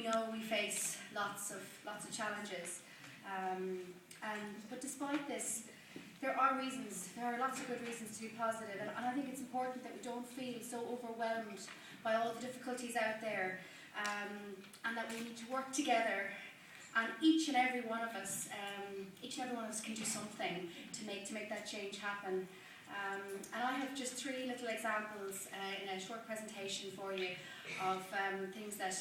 know we face lots of challenges, but despite this, there are lots of good reasons to be positive, and I think it's important that we don't feel so overwhelmed by all the difficulties out there, and that we need to work together. And each and every one of us can do something to make that change happen. And I have just 3 little examples in a short presentation for you of things that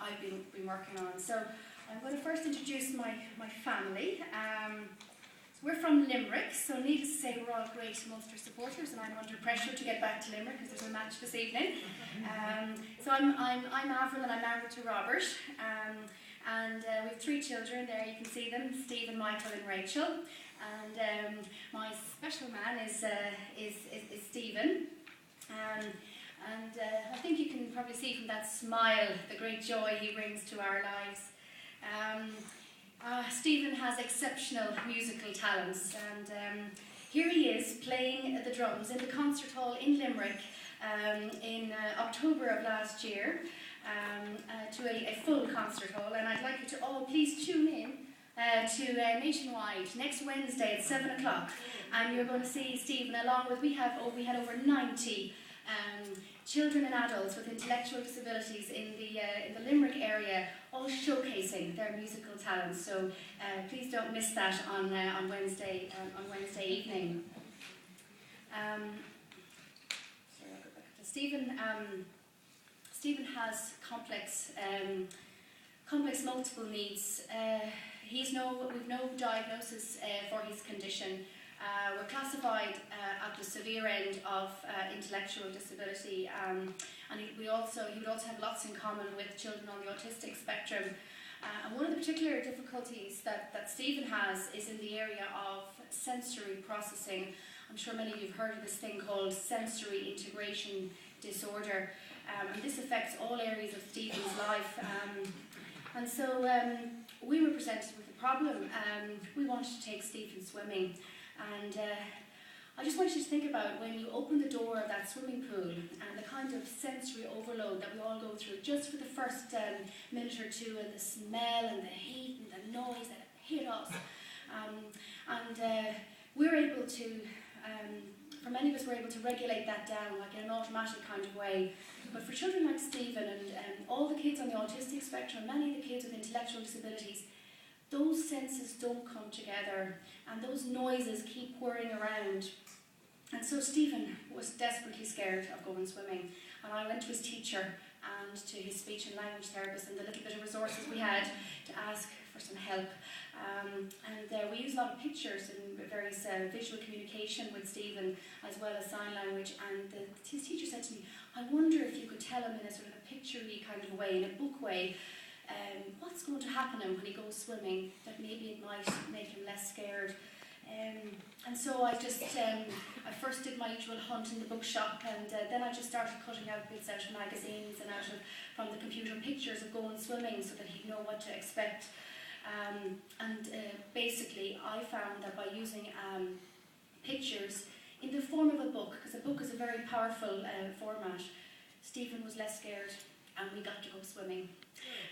I've been working on. So I'm going to first introduce my family. So we're from Limerick, so needless to say we're all great Munster supporters, and I'm under pressure to get back to Limerick because there's a match this evening. So I'm Avril, and I'm married to Robert. And we have 3 children there, you can see them, Stephen, Michael and Rachel. And my special man is Stephen. And I think you can probably see from that smile the great joy he brings to our lives. Stephen has exceptional musical talents, and here he is playing the drums in the concert hall in Limerick in October of last year. To a full concert hall, and I'd like you to all please tune in to Nationwide next Wednesday at 7 o'clock, and you're going to see Stephen along with, we had over 90 children and adults with intellectual disabilities in the Limerick area, all showcasing their musical talents. So please don't miss that on Wednesday evening. Sorry, I'll go back to Stephen. Stephen has complex multiple needs. We've no diagnosis for his condition. We're classified at the severe end of intellectual disability, and he would also have lots in common with children on the autistic spectrum. And one of the particular difficulties that Stephen has is in the area of sensory processing. I'm sure many of you have heard of this thing called sensory integration disorder. And this affects all areas of Stephen's life. And so we were presented with a problem. We wanted to take Stephen swimming. And I just want you to think about when you open the door of that swimming pool and the kind of sensory overload that we all go through just for the first minute or two, and the smell and the heat and the noise that hit us. We're able to, for many of us, we're able to regulate that down like in an automatic kind of way. But for children like Stephen and all the kids on the autistic spectrum, many of the kids with intellectual disabilities, those senses don't come together and those noises keep whirring around. And so Stephen was desperately scared of going swimming, and I went to his teacher and to his speech and language therapist and the little bit of resources we had to ask for some help. We used a lot of pictures and various visual communication with Stephen, as well as sign language, and his teacher said to me, I wonder if you could tell him in a sort of a picture-y kind of way, in a book way, what's going to happen to him when he goes swimming, that maybe it might make him less scared. And so I first did my usual hunt in the bookshop, and then I just started cutting out bits out of magazines and from the computer pictures of going swimming so that he'd know what to expect. Basically I found that by using pictures in the form of a book, because a book is a very powerful format, Stephen was less scared and we got to go swimming.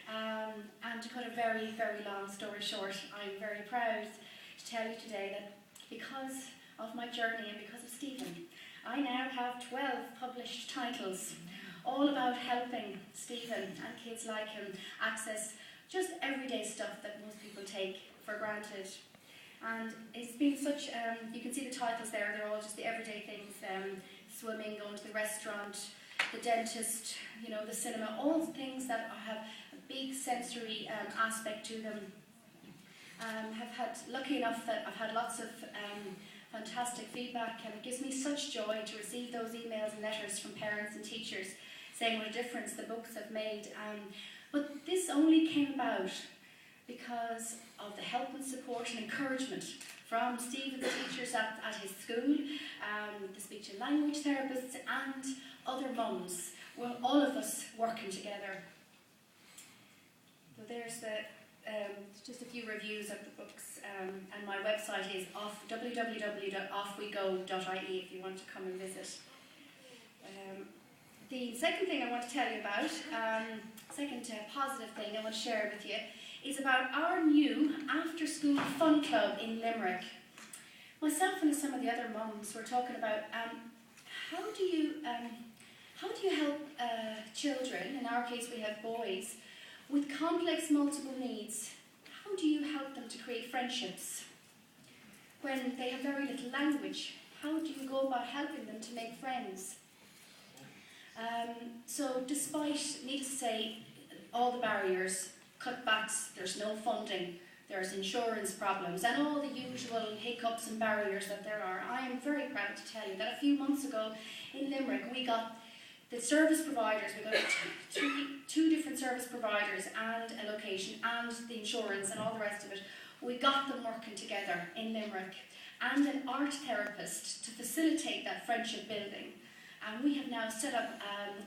And to cut a very, very long story short, I'm very proud to tell you today that because of my journey and because of Stephen, I now have 12 published titles, all about helping Stephen and kids like him access just everyday stuff that most people take for granted. And it's been such, you can see the titles there, they're all just the everyday things, swimming, going to the restaurant, the dentist, the cinema, all the things that have a big sensory aspect to them. Lucky enough that I've had lots of fantastic feedback, and it gives me such joy to receive those emails and letters from parents and teachers saying what a difference the books have made. But this only came about because of the help and support and encouragement from Stephen's teachers at his school, the speech and language therapists and other mums. Well, all of us working together. So there's just a few reviews of the books, and my website is www.offwego.ie if you want to come and visit. The second thing I want to tell you about, second positive thing I want to share with you, is about our new after-school fun club in Limerick. Myself and some of the other mums were talking about how do you help children, in our case we have boys, with complex multiple needs. How do you help them to create friendships when they have very little language? How do you go about helping them to make friends? So despite, needless to say, all the barriers, cutbacks, there's no funding, there's insurance problems, and all the usual hiccups and barriers that there are, I am very proud to tell you that a few months ago in Limerick we got the service providers, we got two different service providers and a location and the insurance and all the rest of it. We got them working together in Limerick, and an art therapist to facilitate that friendship building. And we have now set up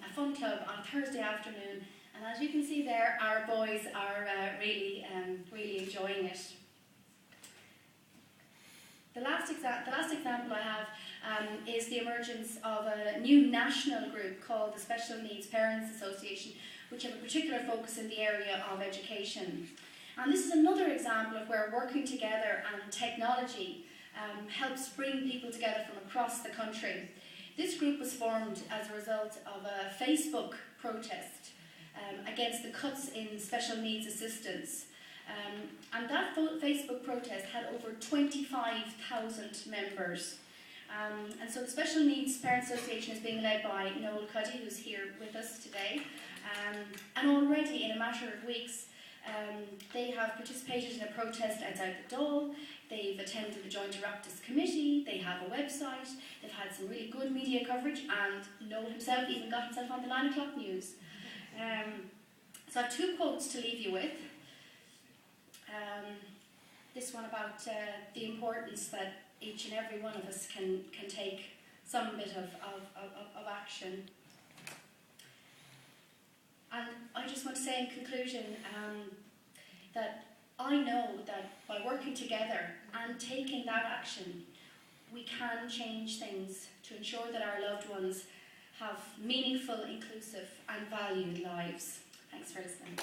a fun club on Thursday afternoon, and as you can see there, our boys are really enjoying it. The last example I have is the emergence of a new national group called the Special Needs Parents Association, which have a particular focus in the area of education. And this is another example of where working together and technology helps bring people together from across the country. This group was formed as a result of a Facebook protest against the cuts in special needs assistance. And that Facebook protest had over 25,000 members. And so the Special Needs Parents Association is being led by Noel Cuddy, who's here with us today. And already in a matter of weeks, they have participated in a protest outside the Dáil. They've attended the Joint Oireachtas Committee, they have a website, they've had some really good media coverage, and Noel himself even got himself on the 9 o'clock news. So I have two quotes to leave you with. This one about the importance that each and every one of us can take some bit of action. And I just want to say in conclusion that I know that by working together and taking that action, we can change things to ensure that our loved ones have meaningful, inclusive and valued lives. Thanks for listening.